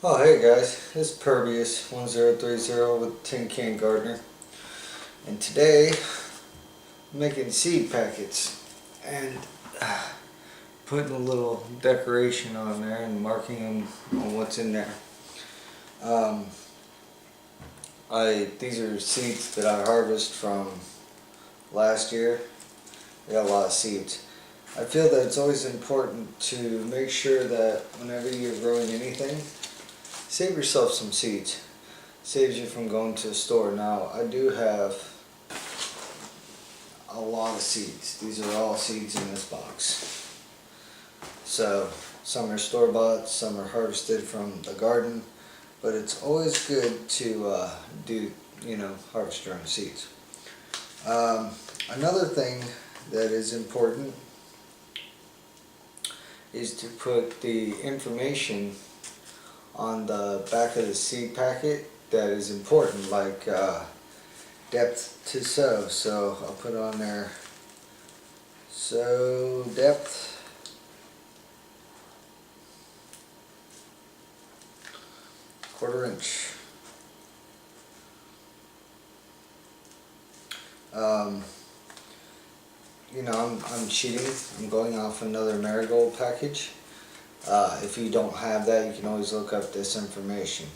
Oh hey guys, this is Pervious 1030 with Tin Can Gardener, and today I'm making seed packets and putting a little decoration on there and marking them on what's in there. Um, these are seeds that I harvested from last year. I got a lot of seeds. I feel that it's always important to make sure that whenever you're growing anything, save yourself some seeds. Saves you from going to the store. Now, I do have a lot of seeds. These are all seeds in this box. So, some are store-bought, some are harvested from the garden, but it's always good to harvest your own seeds. Another thing that is important is to put the information on the back of the seed packet that is important, like depth to sow. So I'll put on there sow depth, quarter-inch. I'm cheating. I'm going off another Marigold package. If you don't have that, you can always look up this information.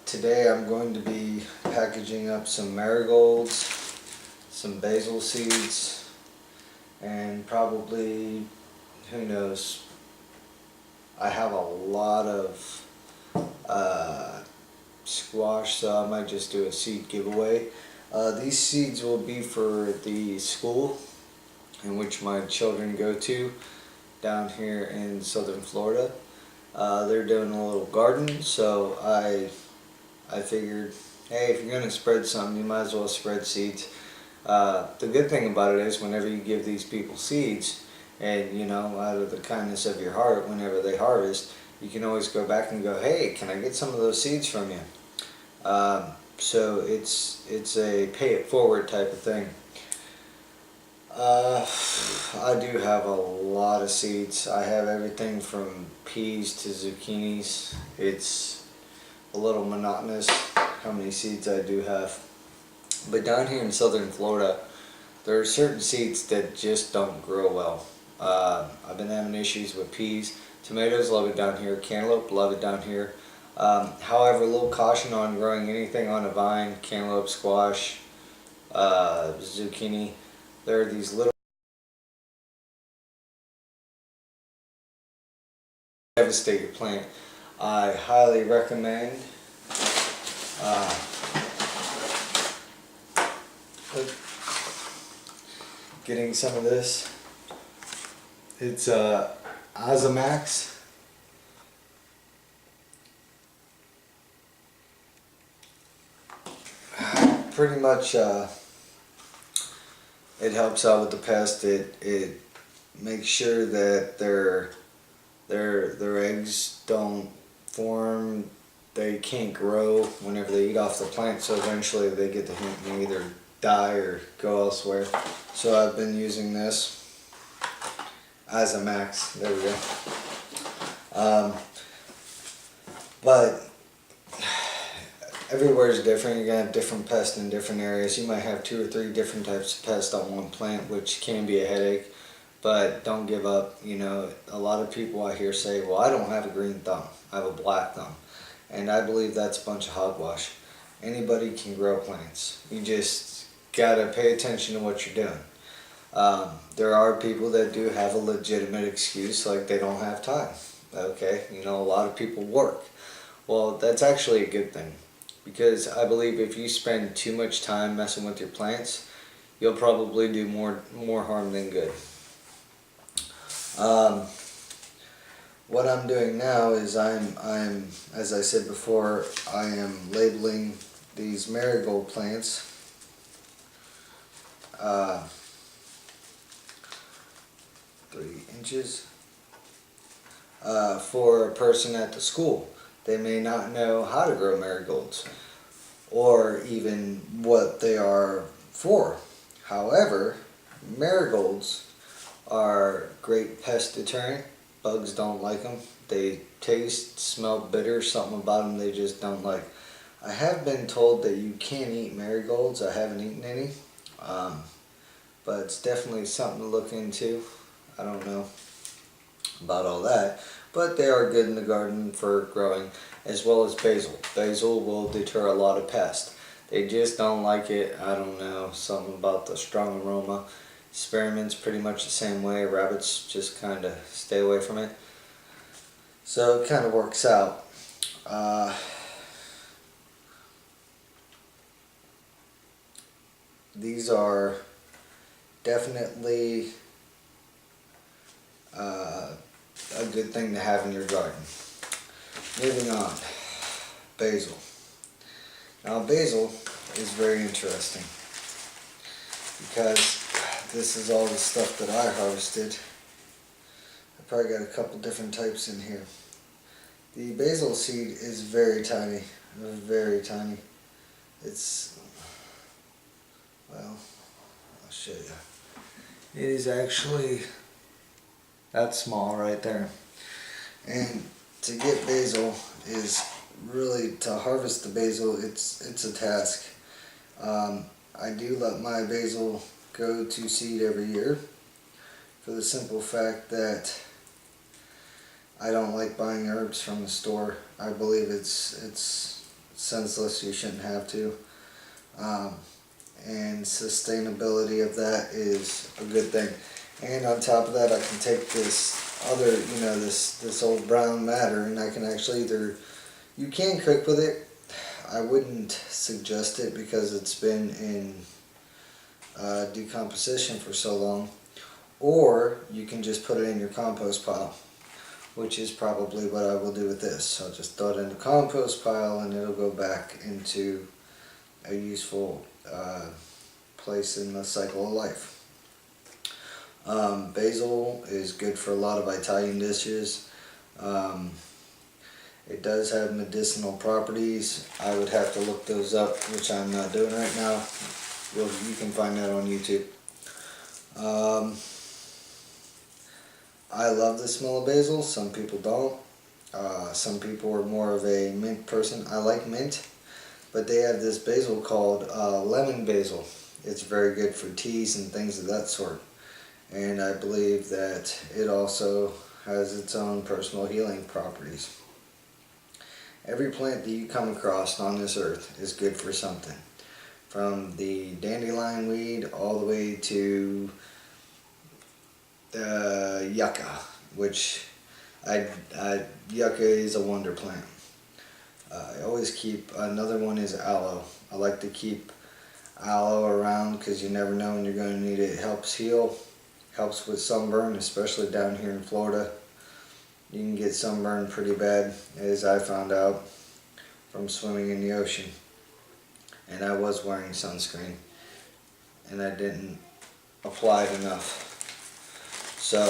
Today I'm going to be packaging up some marigolds, some basil seeds, and probably, who knows, I have a lot of squash, so I might just do a seed giveaway. These seeds will be for the school in which my children go to down here in southern Florida. They're doing a little garden, so I figured, hey, if you're going to spread something, you might as well spread seeds. The good thing about it is whenever you give these people seeds, and out of the kindness of your heart, whenever they harvest, you can always go back and go, hey, can I get some of those seeds from you? So it's a pay it forward type of thing. I do have a lot of seeds. I have everything from peas to zucchinis. It's a little monotonous how many seeds I do have. But down here in southern Florida, there are certain seeds that just don't grow well. I've been having issues with peas. Tomatoes, love it down here. Cantaloupe, love it down here. However, a little caution on growing anything on a vine, cantaloupe, squash, zucchini. There are these little devastate your plant. I highly recommend getting some of this. It's Azamax. Pretty much it helps out with the pest. It makes sure that their eggs don't form, they can't grow whenever they eat off the plant, so eventually they get the hint and either die or go elsewhere. So I've been using this Azamax. There we go. But everywhere is different. You're going to have different pests in different areas. You might have 2 or 3 different types of pests on one plant, which can be a headache. But don't give up. A lot of people I hear say, well, I don't have a green thumb. I have a black thumb. And I believe that's a bunch of hogwash. Anybody can grow plants. You just got to pay attention to what you're doing. There are people that do have a legitimate excuse, like they don't have time. Okay, a lot of people work. Well, that's actually a good thing, because I believe if you spend too much time messing with your plants, you'll probably do more harm than good. What I'm doing now is I'm as I said before, I am labeling these marigold plants. 3 inches for a person at the school. They may not know how to grow marigolds or even what they are for. However, marigolds are great pest deterrent. bugs don't like them. They taste, smell bitter, something about them they just don't like. I have been told that you can eat marigolds. I haven't eaten any, but it's definitely something to look into. I don't know about all that, but they are good in the garden for growing, as well as basil. Basil will deter a lot of pests. They just don't like it. I don't know, something about the strong aroma. Spearmint's pretty much the same way. Rabbits just kind of stay away from it. So it kind of works out. These are definitely a good thing to have in your garden. Moving on, basil. Now basil is very interesting because this is all the stuff that I harvested. I probably got a couple different types in here. The basil seed is very tiny, very tiny. It's, well, I'll show you. It is actually that small right there. And to get basil is really, to harvest the basil, it's a task. I do let my basil go to seed every year for the simple fact that I don't like buying herbs from the store. I believe it's senseless. You shouldn't have to. And sustainability of that is a good thing. And on top of that, I can take this other, this old brown matter, and I can actually either, you can cook with it. I wouldn't suggest it because it's been in decomposition for so long. Or you can just put it in your compost pile, which is probably what I will do with this. I'll just throw it in the compost pile and it'll go back into a useful place in the cycle of life. Basil is good for a lot of Italian dishes. It does have medicinal properties. I would have to look those up, which I'm not doing right now. You can find that on YouTube. I love the smell of basil. Some people don't. Some people are more of a mint person. I like mint, but they have this basil called lemon basil. It's very good for teas and things of that sort. And I believe that it also has its own personal healing properties. Every plant that you come across on this earth is good for something. From the dandelion weed all the way to the yucca, which yucca is a wonder plant. I always keep, another one is aloe. I like to keep aloe around because you never know when you're going to need it. It helps heal, helps with sunburn, especially down here in Florida. You can get sunburned pretty bad, as I found out from swimming in the ocean. And I was wearing sunscreen, and I didn't apply it enough. So,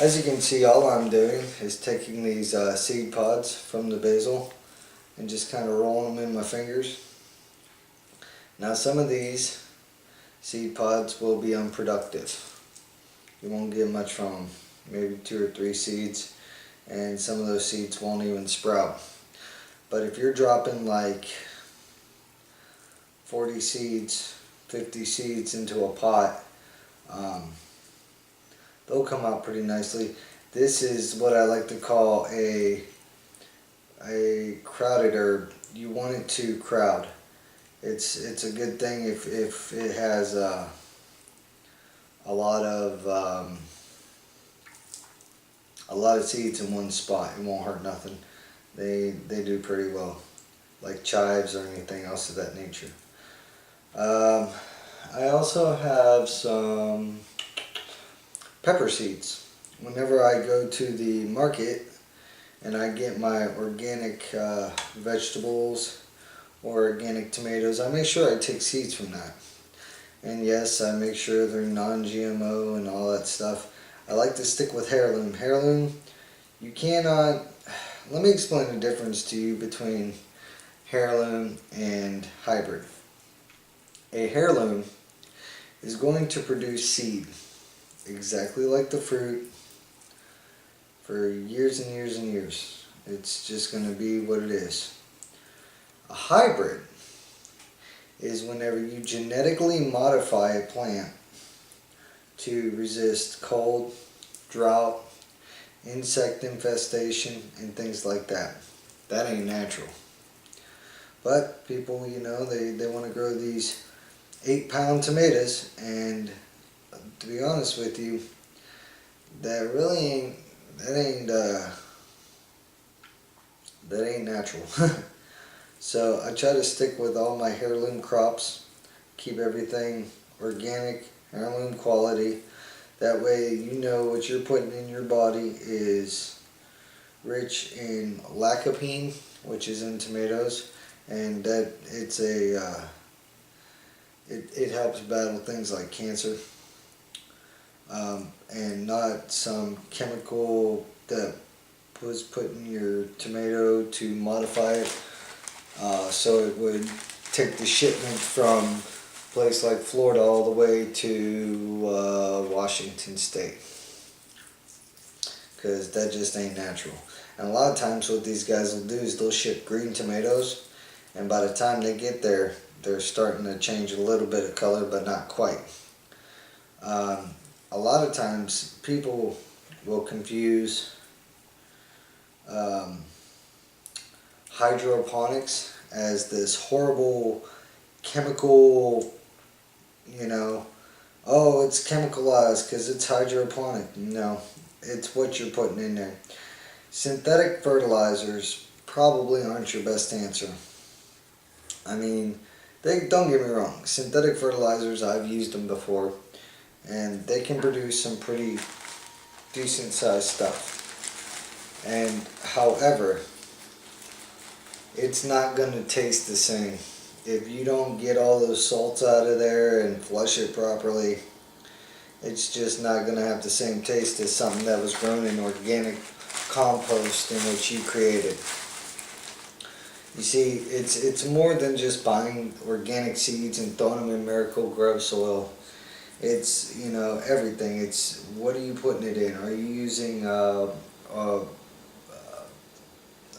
as you can see, all I'm doing is taking these seed pods from the basil and just kind of rolling them in my fingers. Now some of these seed pods will be unproductive. You won't get much from them, maybe 2 or 3 seeds, and some of those seeds won't even sprout. But if you're dropping like 40 seeds, 50 seeds into a pot, they'll come out pretty nicely. This is what I like to call a crowded herb. You want it to crowd. It's a good thing if it has a lot of seeds in one spot. It won't hurt nothing. They do pretty well, like chives or anything else of that nature. I also have some pepper seeds. Whenever I go to the market and I get my organic vegetables or organic tomatoes, I make sure I take seeds from that. And yes, I make sure they're non-GMO and all that stuff. I like to stick with heirloom. Heirloom, you cannot, let me explain the difference to you between heirloom and hybrid. A heirloom is going to produce seed exactly like the fruit, for years and years and years. It's just going to be what it is. A hybrid is whenever you genetically modify a plant to resist cold, drought, insect infestation, and things like that. That ain't natural. But people, they want to grow these 8-pound tomatoes, and to be honest with you, that really ain't natural. So I try to stick with all my heirloom crops, keep everything organic, heirloom quality. That way you know what you're putting in your body is rich in lycopene, which is in tomatoes, and that it helps battle things like cancer, and not some chemical that was put in your tomato to modify it, so it would take the shipment from a place like Florida all the way to Washington State, because that just ain't natural. And a lot of times what these guys will do is they'll ship green tomatoes, and by the time they get there, they're starting to change a little bit of color, but not quite. A lot of times people will confuse hydroponics as this horrible chemical, oh, it's chemicalized because it's hydroponic. No, it's what you're putting in there. Synthetic fertilizers probably aren't your best answer. I mean, don't get me wrong, synthetic fertilizers, I've used them before, and they can produce some pretty decent sized stuff. And however, it's not going to taste the same. If you don't get all those salts out of there and flush it properly, it's just not going to have the same taste as something that was grown in organic compost in which you created. You see, it's more than just buying organic seeds and throwing them in Miracle-Gro soil. It's, everything. It's what are you putting it in? Are you using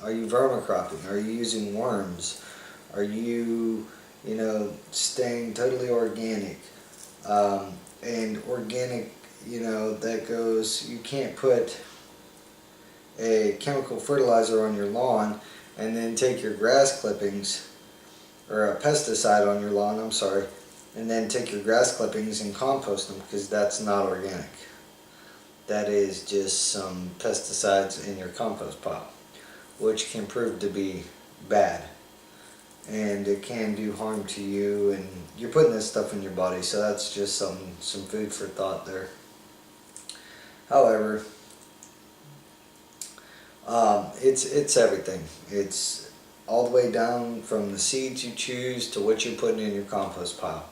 are you vermicropping? Are you using worms? Are you, staying totally organic? And organic, that goes, you can't put a chemical fertilizer on your lawn and then take your grass clippings, or a pesticide on your lawn, I'm sorry, and then take your grass clippings and compost them, because that's not organic. That is just some pesticides in your compost pile, which can prove to be bad, and it can do harm to you, and you're putting this stuff in your body, so that's just some food for thought there. However, it's everything. It's all the way down from the seeds you choose to what you're putting in your compost pile.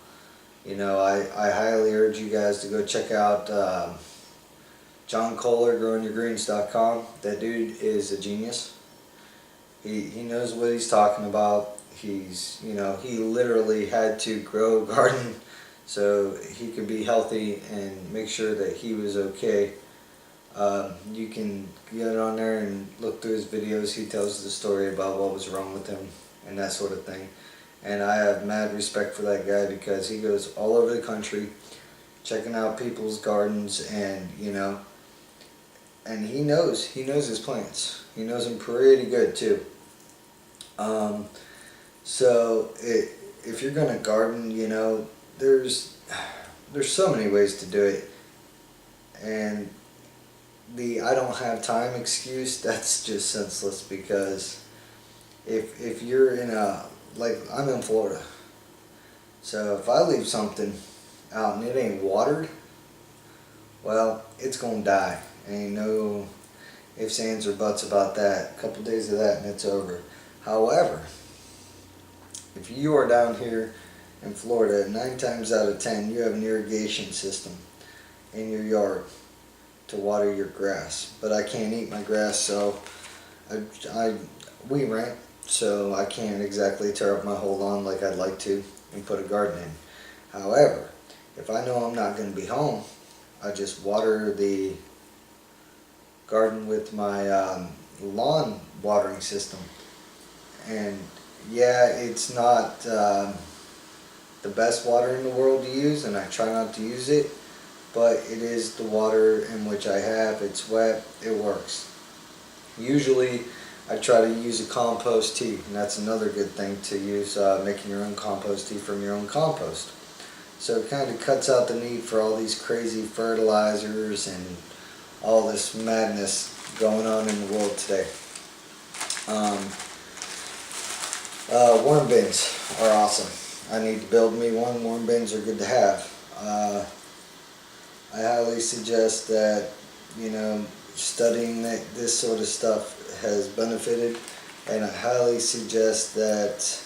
I highly urge you guys to go check out John Kohler, growingyourgreens.com. That dude is a genius. He knows what he's talking about. He's, he literally had to grow a garden so he could be healthy and make sure that he was okay. You can get on there and look through his videos. He tells the story about what was wrong with him and that sort of thing. And I have mad respect for that guy, because he goes all over the country checking out people's gardens, and and he knows his plants. He knows them pretty good too. So if you're gonna garden, there's so many ways to do it, and the I don't have time excuse, that's just senseless, because if you're in like I'm in Florida, so if I leave something out and it ain't watered, well, it's gonna die. Ain't no ifs, ands, or buts about that. A couple days of that and it's over. However, if you are down here in Florida, 9 times out of 10 you have an irrigation system in your yard to water your grass. But I can't eat my grass, so we rent, so I can't exactly tear up my whole lawn like I'd like to and put a garden in. However, if I know I'm not going to be home, I just water the garden with my lawn watering system. And yeah, it's not the best water in the world to use, and I try not to use it, but it is the water in which I have. It's wet, it works. Usually I try to use a compost tea, and that's another good thing to use, making your own compost tea from your own compost. So it kind of cuts out the need for all these crazy fertilizers and all this madness going on in the world today. Worm bins are awesome. I need to build me one. Worm bins are good to have. I highly suggest that, studying this sort of stuff has benefited, and I highly suggest that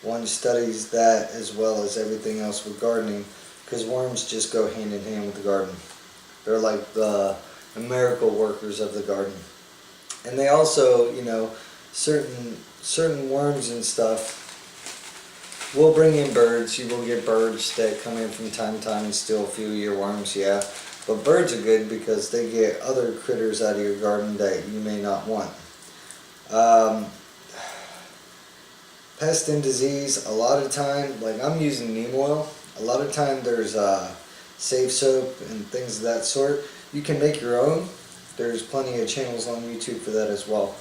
one studies that as well as everything else with gardening, because worms just go hand in hand with the garden. They're like the miracle workers of the garden. And they also, certain worms and stuff will bring in birds. You will get birds that come in from time to time and steal a few of your worms, yeah. But birds are good because they get other critters out of your garden that you may not want. Pest and disease, a lot of time, like I'm using neem oil, a lot of time there's safe soap and things of that sort. You can make your own. There's plenty of channels on YouTube for that as well.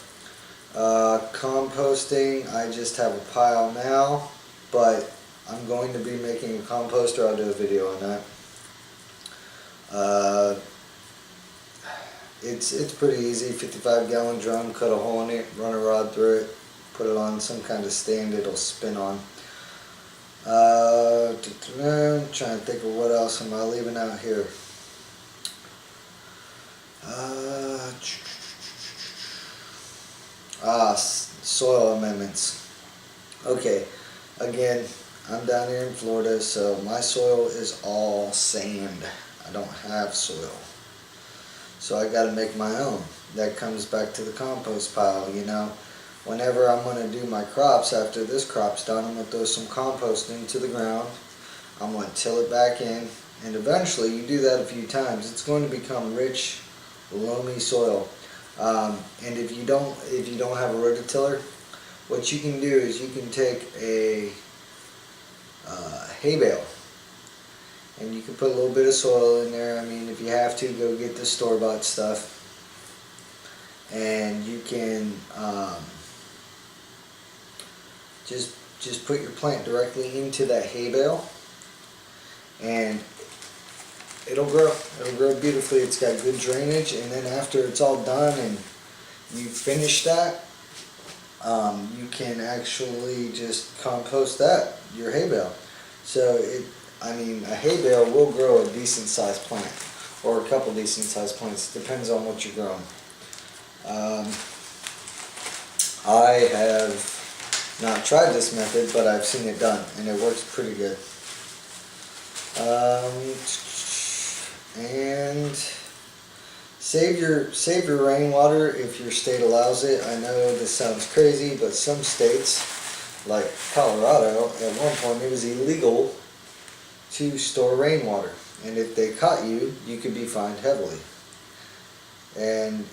Composting, I just have a pile now, but I'm going to be making a composter. I'll do a video on that. It's pretty easy. 55-gallon drum, cut a hole in it, run a rod through it, put it on some kind of stand it'll spin on. I'm trying to think of what else am I leaving out here. Soil amendments. Okay, again, I'm down here in Florida, so my soil is all sand. I don't have soil. So I gotta make my own. That comes back to the compost pile, Whenever I'm gonna do my crops, after this crop's done, I'm gonna throw some compost into the ground. I'm gonna till it back in, and eventually, you do that a few times, it's going to become rich, loamy soil. And if you don't have a rototiller, what you can do is you can take a hay bale, and you can put a little bit of soil in there. I mean, if you have to, go get the store-bought stuff, and you can just put your plant directly into that hay bale, and it'll grow. It'll grow beautifully. It's got good drainage, and then after it's all done and you finish that, you can actually just compost that, your hay bale. So a hay bale will grow a decent sized plant, or a couple decent sized plants. Depends on what you're growing. I have not tried this method, but I've seen it done, and it works pretty good. And save your rainwater if your state allows it. I know this sounds crazy, but some states, like Colorado, at one point it was illegal to store rainwater, and if they caught you, you could be fined heavily. And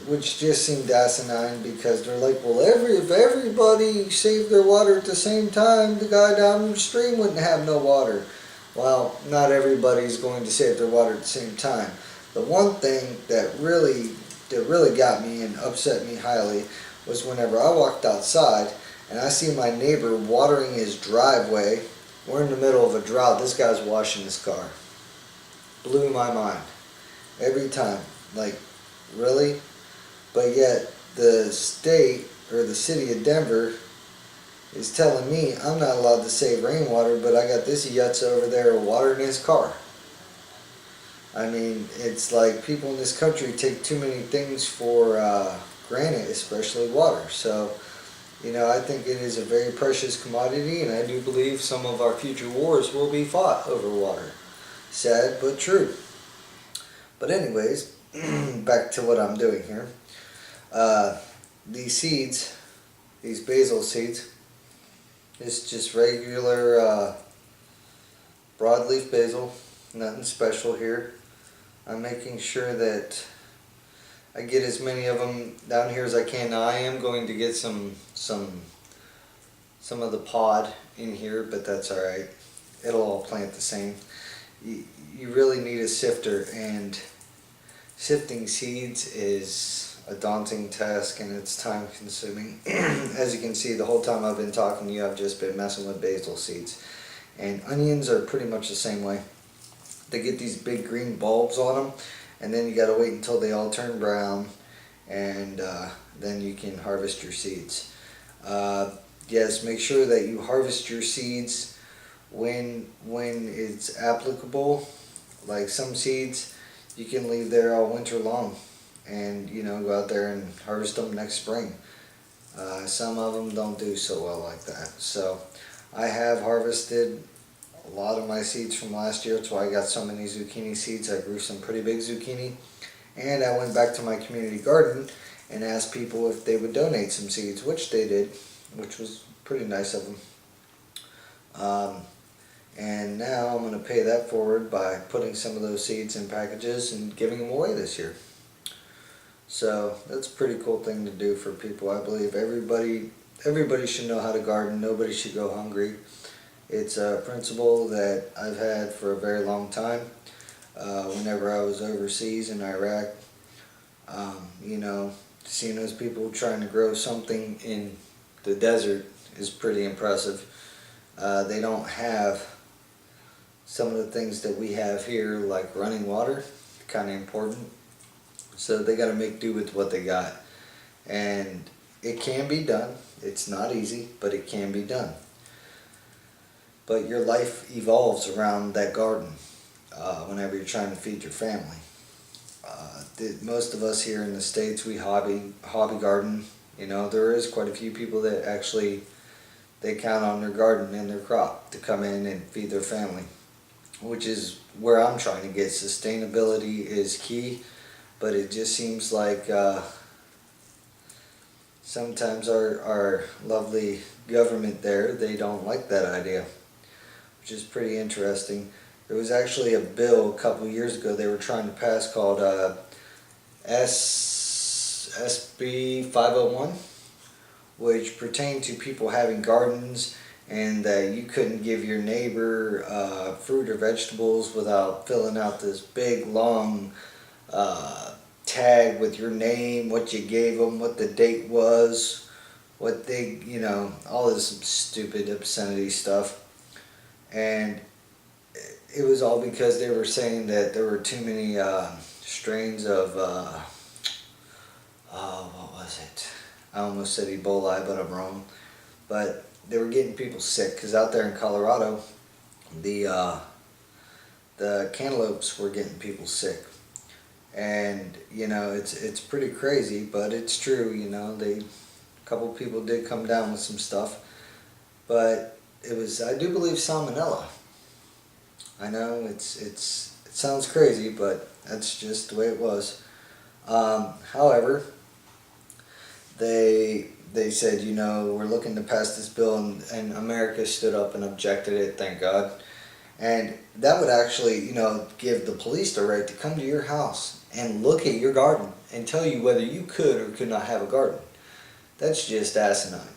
which just seemed asinine, because they're like, well, if everybody saved their water at the same time, the guy down the stream wouldn't have no water. Well, not everybody's going to save their water at the same time. The one thing that really got me and upset me highly was whenever I walked outside and I see my neighbor watering his driveway. We're in the middle of a drought. This guy's washing his car. Blew my mind. Every time. Like, really? But yet, the state, or the city of Denver, is telling me I'm not allowed to save rainwater, but I got this yutz over there watering his car. I mean, it's like people in this country take too many things for granted, especially water. So, I think it is a very precious commodity, and I do believe some of our future wars will be fought over water. Sad, but true. But anyways, back to what I'm doing here. These seeds, these basil seeds, it's just regular broadleaf basil, nothing special here. I'm making sure that I get as many of them down here as I can. Now I am going to get some of the pod in here, but that's all right. It'll all plant the same. You really need a sifter, and sifting seeds is a daunting task and it's time consuming. As you can see, the whole time I've been talking to you, I've just been messing with basil seeds. And onions are pretty much the same way. They get these big green bulbs on them, and then you gotta wait until they all turn brown, and then you can harvest your seeds. Yes, make sure that you harvest your seeds when it's applicable. Like some seeds you can leave there all winter long, and go out there and harvest them next spring. Some of them don't do so well like that. So I have harvested a lot of my seeds from last year. That's why I got so many zucchini seeds. I grew some pretty big zucchini, and I went back to my community garden and asked people if they would donate some seeds, which they did, which was pretty nice of them. And now I'm going to pay that forward by putting some of those seeds in packages and giving them away this year. So that's a pretty cool thing to do for people. I believe everybody should know how to garden. Nobody should go hungry. It's a principle that I've had for a very long time. Whenever I was overseas in Iraq, seeing those people trying to grow something in the desert is pretty impressive. They don't have some of the things that we have here, like running water, kind of important. So they got to make do with what they got. And it can be done. It's not easy, but it can be done. But your life evolves around that garden whenever you're trying to feed your family. Most of us here in the States, we hobby garden. There is quite a few people that actually, they count on their garden and their crop to come in and feed their family, which is where I'm trying to get. Sustainability is key, but it just seems like sometimes our lovely government there, they don't like that idea, which is pretty interesting. There was actually a bill a couple years ago they were trying to pass called SB 501, which pertained to people having gardens, and that you couldn't give your neighbor fruit or vegetables without filling out this big long tag with your name, what you gave them, what the date was, what they, all this stupid obscenity stuff. And it was all because they were saying that there were too many strains of, what was it? I almost said Ebola, but I'm wrong. But they were getting people sick, because out there in Colorado, the cantaloupes were getting people sick. And it's pretty crazy, but it's true. A couple people did come down with some stuff, but it was, I do believe, salmonella. I know it sounds crazy, but that's just the way it was. However, they said, we're looking to pass this bill, and America stood up and objected it, thank God. And that would actually, give the police the right to come to your house and look at your garden and tell you whether you could or could not have a garden. That's just asinine.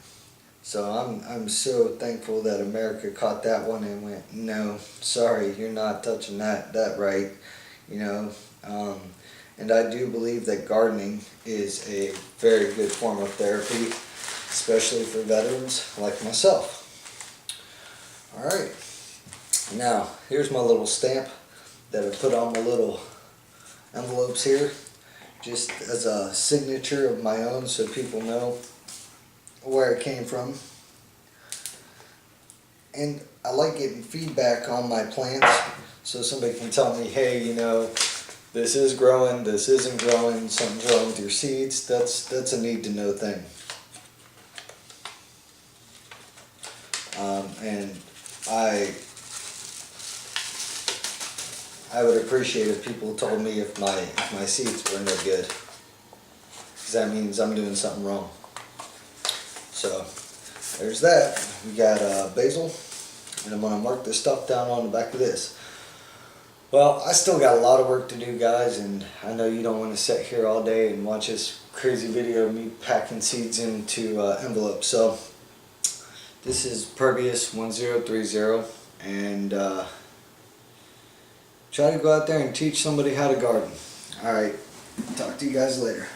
So I'm so thankful that America caught that one and went, no, sorry, you're not touching that right, and I do believe that gardening is a very good form of therapy, especially for veterans like myself. All right, now here's my little stamp that I put on my little envelopes here, just as a signature of my own, so people know where it came from. And I like getting feedback on my plants, so somebody can tell me, hey, this is growing, this isn't growing, something's wrong with your seeds. That's a need to know thing. And I would appreciate if people told me if my seeds were no good, because that means I'm doing something wrong. So there's that. We got basil, and I'm going to mark this stuff down on the back of this. Well, I still got a lot of work to do, guys, and I know you don't want to sit here all day and watch this crazy video of me packing seeds into envelopes. So this is Pervious 1030, and try to go out there and teach somebody how to garden. Alright, talk to you guys later.